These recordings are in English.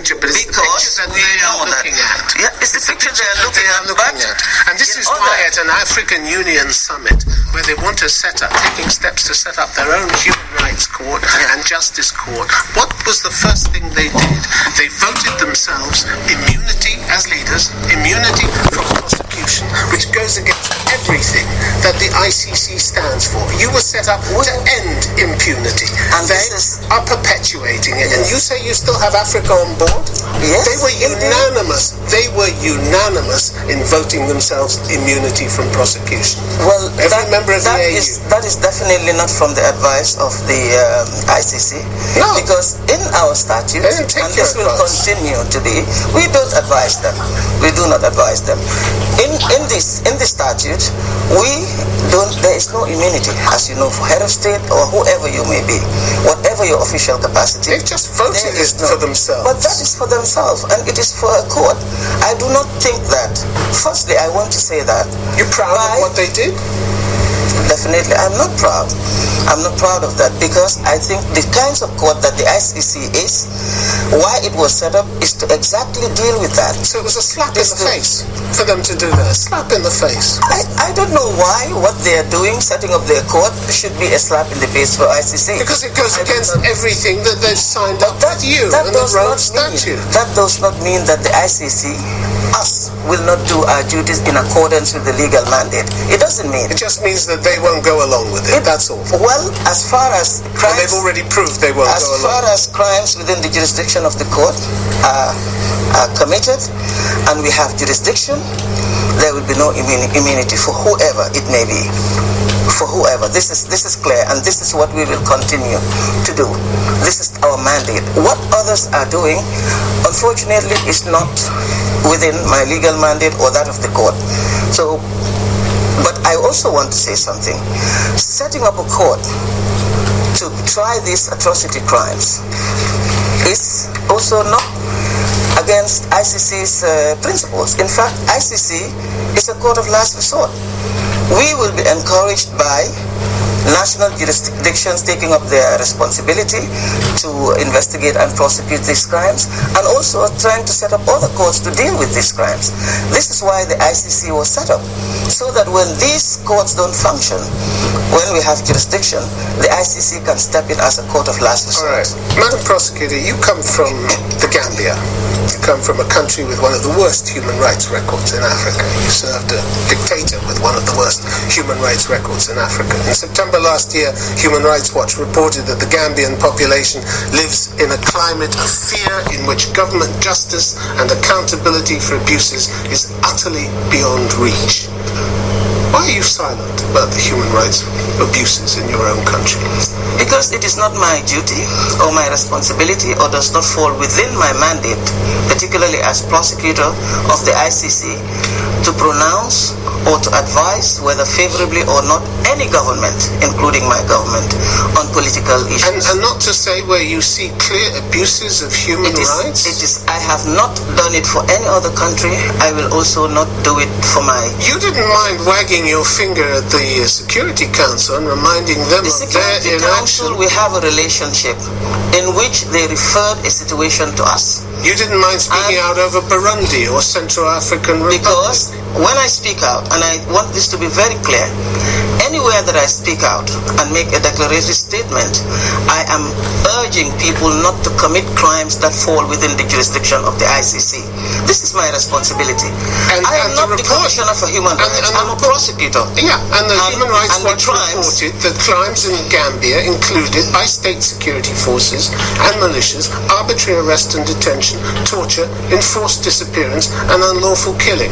picture, but it's the picture that they are looking at. Yeah, it's the picture they are looking at. And this is why at an African Union summit, where they want to taking steps to set up their own human rights court and justice court, what was the first thing they did? They voted themselves immunity as leaders, immunity from prosecution, which goes against everything that the ICC stands for. You were set up to end impunity, and they are perpetuating it. And you say you still have Africa on board? Yes. They were unanimous. They were unanimous in voting themselves immunity from prosecution. Well, every member of the AU. That is definitely not from the advice of the ICC. No. Because in our statute, and this will continue to be, we don't advise them. We do not advise them. In this statute, there is no immunity, as you know, for head of state or whoever you may be, whatever your official capacity. They've just voted it for themselves. But that is for themselves, and it is for a court. I do not think that. Firstly, I want to say that. You're proud of what they did? Definitely, I'm not proud. I'm not proud of that, because I think the kinds of court that the ICC is, why it was set up, is to exactly deal with that. So it was a slap in the face for them to do that. A slap in the face. I don't know why what they are doing, setting up their court, should be a slap in the face for ICC. Because it goes against everything that they've signed up with you and the Rome Statute. That does not mean that the ICC, us, will not do our duties in accordance with the legal mandate. It doesn't mean. It just means that they won't go along with it. That's all. Well, as far as crimes, and they've already proved they won't go along. As far as crimes within the jurisdiction of the court are committed, and we have jurisdiction, there will be no immunity for whoever it may be. For whoever. This is clear, and this is what we will continue to do. This is our mandate. What others are doing, unfortunately, is not within my legal mandate or that of the court. So, but I also want to say something. Setting up a court to try these atrocity crimes is also not against ICC's principles. In fact, ICC is a court of last resort. We will be encouraged by national jurisdictions taking up their responsibility to investigate and prosecute these crimes, and also trying to set up other courts to deal with these crimes. This is why the ICC was set up, so that when these courts don't function, when we have jurisdiction, the ICC can step in as a court of last resort. All right. Madam Prosecutor, you come from the Gambia. You come from a country with one of the worst human rights records in Africa. You served a dictator with one of the worst human rights records in Africa. In September last year, Human Rights Watch reported that the Gambian population lives in a climate of fear in which government justice and accountability for abuses is utterly beyond reach. Why are you silent about the human rights abuses in your own country? Because it is not my duty or my responsibility, or does not fall within my mandate, particularly as prosecutor of the ICC, to pronounce or to advise, whether favorably or not, any government, including my government, on political issues. And not to say where you see clear abuses of human rights? I have not done it for any other country. I will also not do it for my... You didn't mind wagging your finger at the Security Council and reminding them of their inaction. The Security Council, we have a relationship in which they referred a situation to us. You didn't mind speaking out over Burundi or Central African Republic? Because when I speak out, and I want this to be very clear, anywhere that I speak out and make a declaratory statement, I am urging people not to commit crimes that fall within the jurisdiction of the ICC. This is my responsibility. I am not the Commissioner for Human Rights. I'm a prosecutor. Yeah, and the Human Rights Watch reported that crimes in Gambia included, by state security forces and militias, arbitrary arrest and detention, torture, enforced disappearance, and unlawful killing.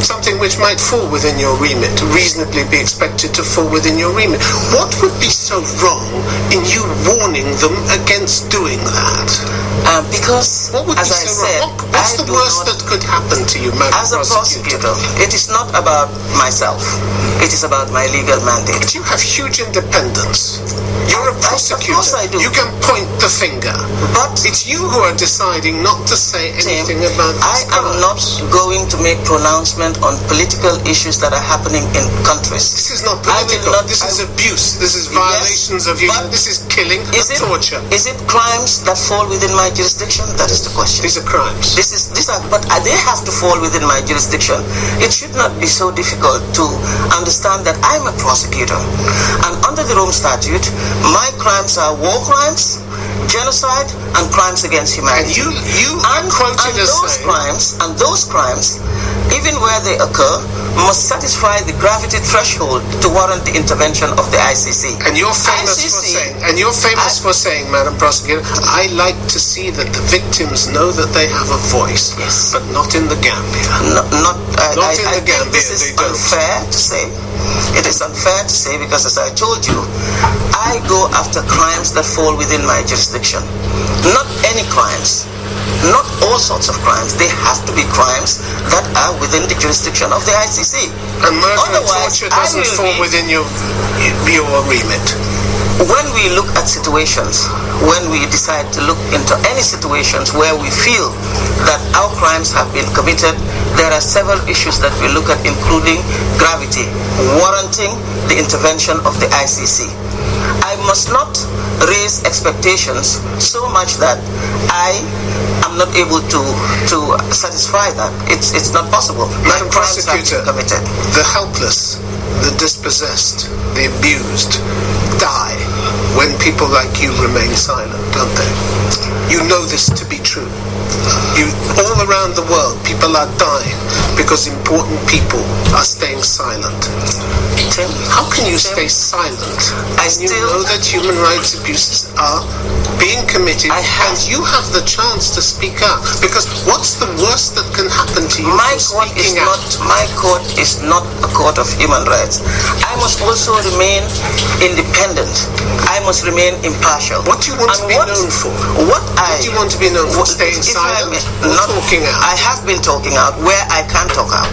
Something which might fall within your remit, reasonably be expected to fall within your remit. What would be so wrong in you warning them against doing that? Because, as I said, what's the worst that could happen to you, Madam Prosecutor? As a prosecutor, it is not about myself. It is about my legal mandate. But you have huge independence. You're a prosecutor. Of course I do. You can point the finger. But it's you who are deciding not to say anything about this. I am not going to make pronouncement on political issues that are happening in countries. This is not political. This is abuse. This is violations of human. This is killing and torture. Is it crimes that fall within my jurisdiction? That is the question. These are crimes. But they have to fall within my jurisdiction. It should not be so difficult to understand that I'm a prosecutor. And under the Rome Statute, my crimes are war crimes, genocide, and crimes against humanity. And those crimes, even where they occur, must satisfy the gravity threshold to warrant the intervention of the ICC. And you're famous for saying, Madam Prosecutor, I like to see that the victims know that they have a voice, yes, but not in the Gambia. I think this is unfair to say. It is unfair to say because, as I told you, I go after crimes that fall within my jurisdiction. Not any crimes. Not all sorts of crimes. They have to be crimes that are within the jurisdiction of the ICC. And murder and torture doesn't fall within your remit. When we look at situations, when we decide to look into any situations where we feel that our crimes have been committed, there are several issues that we look at, including gravity, warranting the intervention of the ICC. I must not raise expectations so much that I am not able to satisfy that. It's not possible. Madam Prosecutor, the helpless, the dispossessed, the abused die when people like you remain silent, don't they? You know this to be true. All around the world, people are dying because important people are staying silent. Tim, how can you stay silent when you know that human rights abuses are being committed and you have the chance to speak out? Because what's the worst that can happen to you my for court speaking out? My court is not a court of human rights. I must also remain independent. I must remain impartial. What do you want to be known for? What do you want to be known for? Staying silent or talking out? I have been talking out where I can talk out.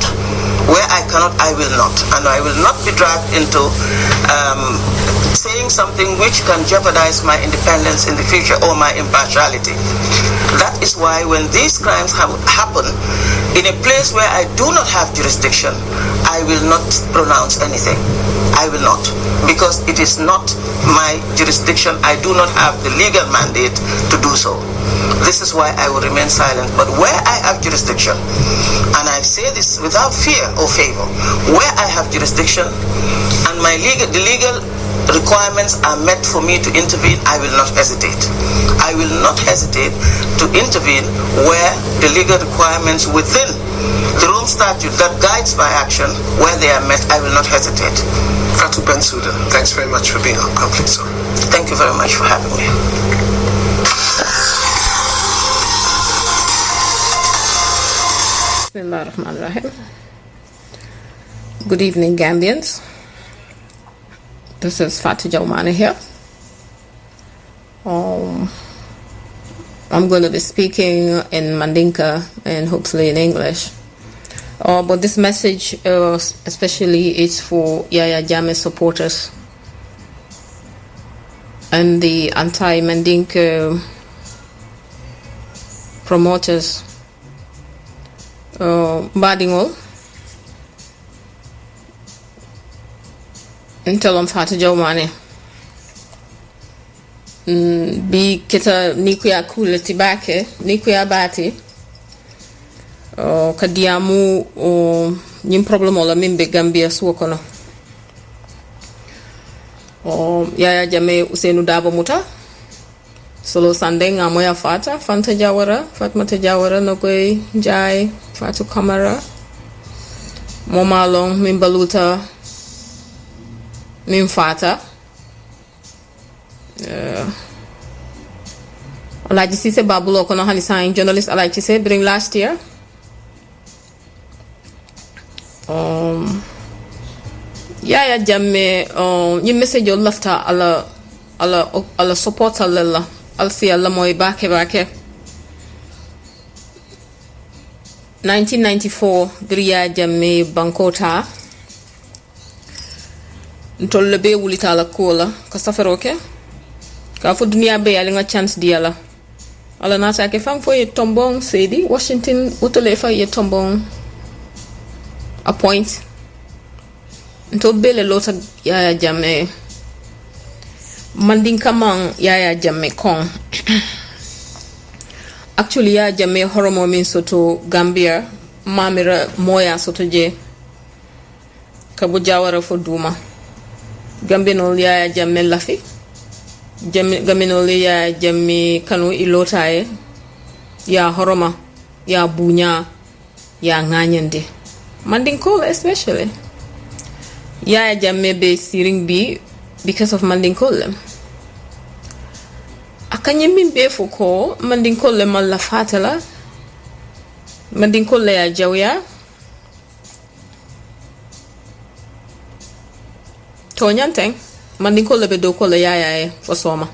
Where I cannot, I will not. And I will not be dragged into saying something which can jeopardize my independence in the future or my impartiality. That is why when these crimes happen in a place where I do not have jurisdiction, I will not pronounce anything. I will not, because it is not my jurisdiction. I do not have the legal mandate to do so. This is why I will remain silent. But where I have jurisdiction, and I say this without fear or favor, where I have jurisdiction and the legal requirements are met for me to intervene, I will not hesitate. I will not hesitate to intervene where the legal requirements within the Rome Statute that guides my action, where they are met, I will not hesitate. Fatou Bensouda, thanks very much for being on Conflict Zone. Thank you very much for having me. Bismillahirrahmanirrahim. Good evening, Gambians. This is Fatou Jaumane here. I'm going to be speaking in Mandinka and hopefully in English. But this message especially is for Yaya Jammeh supporters and the anti-Mandinka promoters. Badingol Ntelom Fatou Jaumane bi kita nikuya kule tibake nikuya bati kadiamu nyim problem ola mimbe Gambia suokono Yaya Jammeh Ousainou Darboe Muta solo sande nga moya Fanta Jawara Fatmata Jawara nokoy Njai Fatou Camara Momalong min baluta min fata Alaji Cissé Babulo kono hani sign journalist Alaji Cissé bring last year Yaya Jammeh yi message yo lafta ala support alla alfi alla moy bake 1994 Yaya Jammeh bankota ntolle be wulita la kola ka safaroke ka fo dunia be yali nga chance di ala nata ke fam fo ye tombong sedi Washington utole fa ye tombong appoint ntol bele lota Yaya Jammeh mandinka man Yaya Jammeh kon actually ya jamme horomo min soto Gambia mamira moya soto je kabu jawara fo duma Gambia no ya jamme lafi Gambia no ya jamme kanu ilotaye ya horoma ya bunya ya nganyende Mandinkola especially ya jamme be siring bi because of Mandinkola akanye min be foko Mandinkola mal la fatala Mandinkola ya jawya tonyanteng Mandinkola be do kola ya fo soma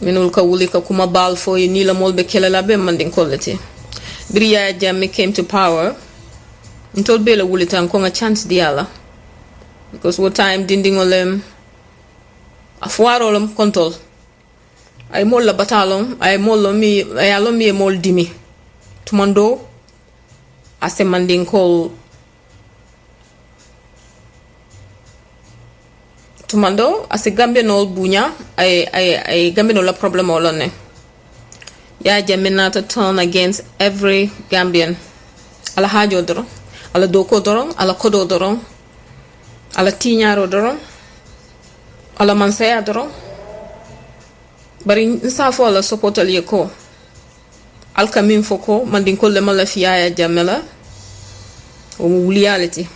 minul ka wuli ka kuma bal fo ni la molbe kelela be Mandinkola ti Biriya Jammeh came to power until Bela wuli tan ko nga chance diala because what time dindingolem afwarolem control ay mol la batalon ay mol mi ay alon mi mol dimi tumando ase Mandinkola tumando ase Gambia no bunya ay Gambia no la problem olone ya Jammeh nata turn against every Gambian ala hajo doron ala doko doron ala kodo doron ala tiñaro doron ala mansaya doron bari nsafo ala supportal ye ko alka min foko Mandinkola mala fiya Jammeh la o wuliyality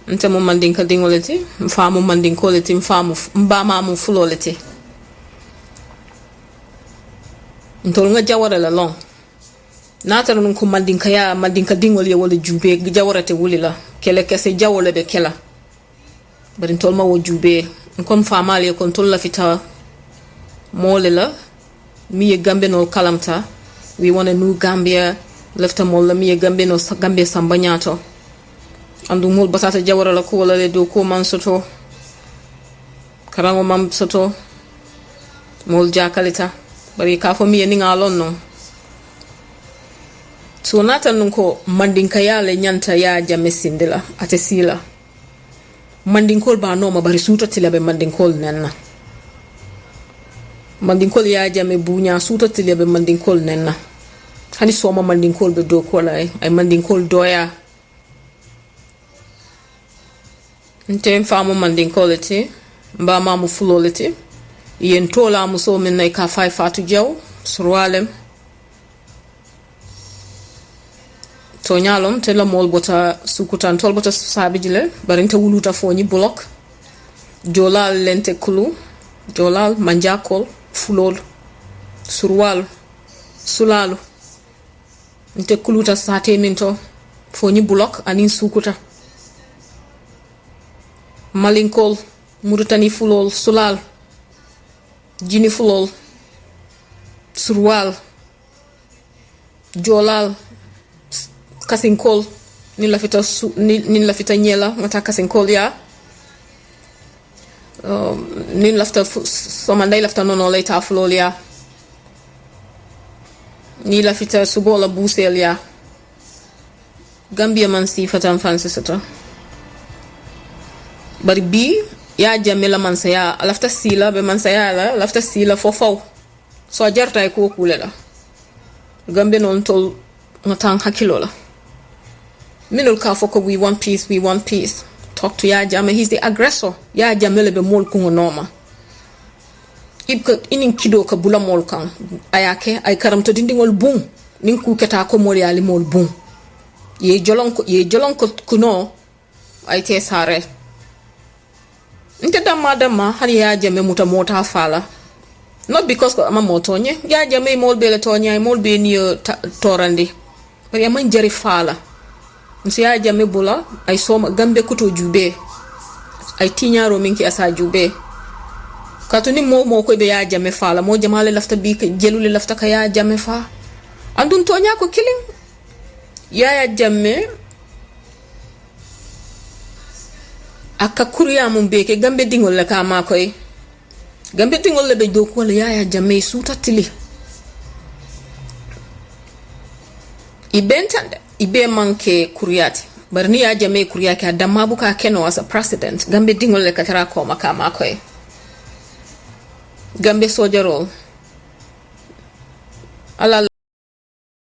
nte mo Mandinka dingoleti mfamu Mandinkoleti mfamu mbama mu fuloleti ntol nga jawara la long nata non ko Mandinka dingol ye wala jube jawarate wulila kele kese jawole be kela bari ntol ma wo jube kon famale kon tol la fita mole la mi ye Gambia no kalamta we want a new Gambia lefta mol la mi ye Gambia no Gambia sambanyato andu mol basata jawara la ko wala le do ko man soto karango mam soto mol jakalita bari ka fo mi ni ngalon no so nata nun ko Mandinka yale nyanta ya Jammeh sindila ate sila Mandinkol ba no ma bari suta tilabe Mandinkol nenna Mandinkol ya Jammeh bunya suta tilabe Mandinkol nenna hani soma Mandinkol be do ko lay ay Mandinkol doya ntem famo Mandinkola ti mba mamu fuloleti yen tola muso min nay ka fay fatu jaw surwalem to nyalom te la mol bota sukutan tol bota sabijile barinta wuluta foni block jolal lente kulu jolal manjakol fulol surwal sulalu nte kuluta sate minto foni block anin sukuta Malinkol Muritani fulol sulal jini fulol surwal jolal kasinkol nin lafita nyela mata kasinkol ya nin lafta somanday lafta nono lay fulol ya ni lafita subola busel ya Gambia man si fatan fansi soto bari bi ya Jammeh la mansaya lafta sila be mansaya la lafta sila fofaw so jarta ko kulela Gambia non tol ngatan hakilo la minul ka foko we want peace talk to ya Jammeh he's the aggressor ya Jammeh le be mol ko noma ibka inin kido ka bula mol kan ayake ay karamto dindingol bum nin ku keta ko mol yali mol bum ye jolon ko kuno ay te sare nte dama hari ya Jammeh mota fala not because ko ama motonye ya Jammeh mol bele tonya mol be ni torandi ko ya man jari fala nsi ya Jammeh bula ay soma Gambe kuto jube ay tinyaro minki asa jube katuni mo ko be ya Jammeh fala mo jamale lafta bi ke jelule lafta ka ya Jammeh fa andun tonya ko killing ya Jammeh aka kuriya mun beke Gambe dingol la ka ma koy Gambe dingol le be do ko le ya Jammeh suta tili ibentande ibe manke kuriyati barni ya Jammeh kuriyaki adama buka keno as a president Gambe dingol le katara ko maka ma koy Gambe sojarol ala